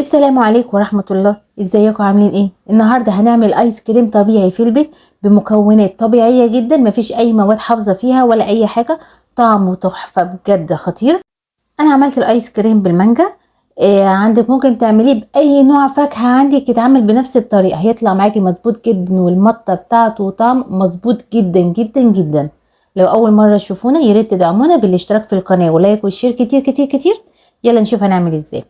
السلام عليكم ورحمة الله. ازيكم عاملين ايه؟ النهاردة هنعمل ايس كريم طبيعي في البيت بمكونات طبيعية جدا، مفيش اي مواد حافظة فيها ولا اي حاجة. طعمه تحفة بجد خطير. انا عملت الايس كريم بالمانجا. عندك ممكن تعمليه باي نوع فاكهة عندك يتعمل بنفس الطريقة، هيطلع معاكي مظبوط جدا، والمطة بتاعته طعم مظبوط جدا جدا جدا. لو اول مرة تشوفونا ياريت تدعمونا بالاشتراك في القناة ولايك والشير كتير كتير كتير. يلا نشوف هنعمل ازاي.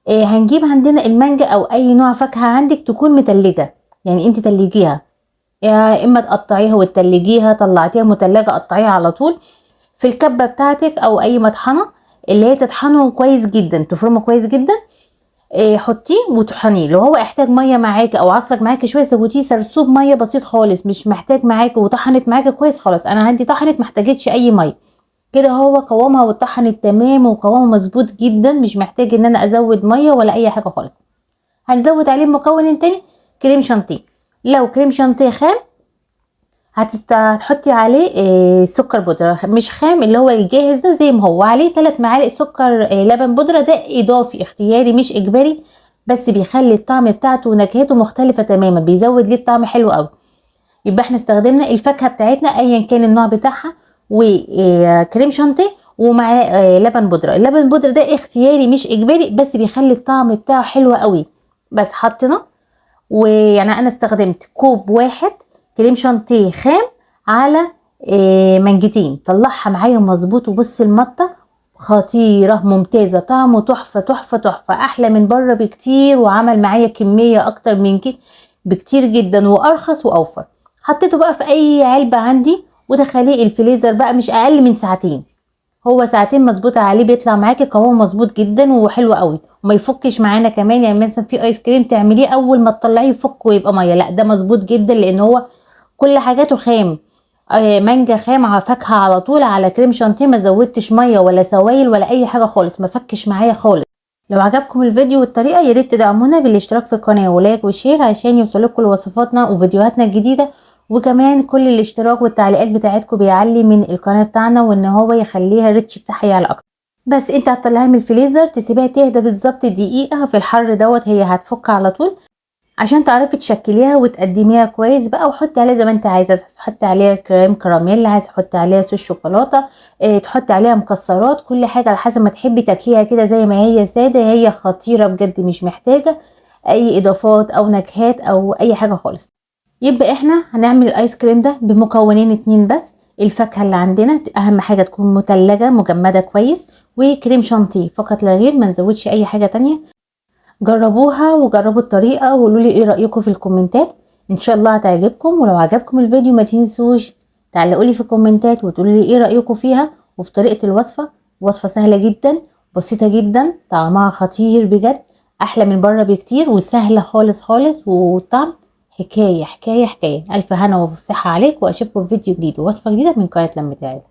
هنجيب عندنا المانجا او اي نوع فاكهة عندك تكون متلجة، يعني انت تلجيها، يا اما تقطعيها وتلجيها، طلعتيها متلجة قطعيها على طول في الكبة بتاعتك او اي مطحنة اللي هي تطحنه كويس جدا، تفرمه كويس جدا. حطيه وطحنيه. لو هو احتاج ميه معاكي او عصلك معاكي شويه، زوديه سرسوب ميه بسيط خالص، مش محتاج معاكي، وطحنت معاكي كويس خلاص. انا عندي طحنت محتاجتش اي ميه، كده هو قوامها واتطحنت تمام وقوامه مظبوط جدا، مش محتاج ان انا ازود ميه ولا اي حاجه خالص. هنزود عليه مكون تاني، كريم شانتيه. لو كريم شانتيه خام هتحطي عليه سكر بودرة، مش خام اللي هو الجاهز ده، زي ما هو عليه 3 معالق سكر لبن بودرة. ده اضافي اختياري مش اجباري، بس بيخلي الطعم بتاعته ونكهته مختلفة تماما، بيزود ليه الطعم حلو قوي. يبقى احنا استخدمنا الفاكهة بتاعتنا ايا كان النوع بتاعها، وكريم شانتيه، ومعاه لبن بودرة. اللبن البودرة ده اختياري مش اجباري، بس بيخلي الطعم بتاعه حلو قوي. بس حطينا، ويعني انا استخدمت كوب واحد كريم شانتيه خام على منجتين، طلعها معايا مظبوط. وبص المطه خطيره ممتازه، طعمه تحفه تحفه تحفه، احلى من بره بكتير، وعمل معايا كميه اكتر من كده بكتير جدا، وارخص واوفر. حطيته بقى في اي علبه عندي ودخليه الفريزر بقى مش اقل من ساعتين. هو ساعتين مظبوطه عليه، بيطلع معاكي قوام مظبوط جدا وحلو قوي، وما يفكش معانا كمان. يعني مثلا في ايس كريم تعمليه اول ما تطلعيه يفك ويبقى ميه، لا ده مظبوط جدا لان هو كل حاجاته خام. مانجا خام على فاكهه على طول، على كريم شانتيه ما زودتش ميه ولا سوائل ولا اي حاجه خالص، ما فكش معايا خالص. لو عجبكم الفيديو والطريقه ياريت تدعمونا بالاشتراك في القناه ولايك وشير عشان يوصلكوا كل وصفاتنا وفيديوهاتنا الجديده. وكمان كل الاشتراك والتعليقات بتاعتكم بيعلي من القناه بتاعنا، وان هو يخليها الريتش بتاعها يعلى اكتر. بس انت هتطلعيها من الفريزر تسيبيها تهدى بالظبط دقيقه في الحر دوت، هي هتفك على طول عشان تعرفي تشكليها وتقدميها كويس بقى. وحطي عليها زي ما انت عايزه، تحطي عليها كريم كراميل، عايزه تحطي عليها صوص شوكولاته، تحطي عليها مكسرات، كل حاجه على حسب ما تحبي تاكليها كده زي ما هي ساده. هي خطيره بجد، مش محتاجه اي اضافات او نكهات او اي حاجه خالص. يبقى احنا هنعمل الايس كريم ده بمكونين 2 بس. الفاكهه اللي عندنا اهم حاجه تكون مثلجه مجمده كويس، وكريم شانتيه فقط لا غير، ما نزودش اي حاجه تانية. جربوها وجربوا الطريقه وقولوا لي ايه رايكم في الكومنتات، ان شاء الله هتعجبكم. ولو عجبكم الفيديو ما تنسوش تعلقوا لي في الكومنتات وتقولوا لي ايه رايكم فيها وفي طريقه الوصفه. وصفه سهله جدا، بسيطه جدا، طعمها خطير بجد، احلى من بره بكتير، وسهله خالص خالص، والطعم حكايه حكايه حكايه. الف هنا وصحه عليك، واشوفكم في فيديو جديد ووصفه جديده من قناه لمة العيله.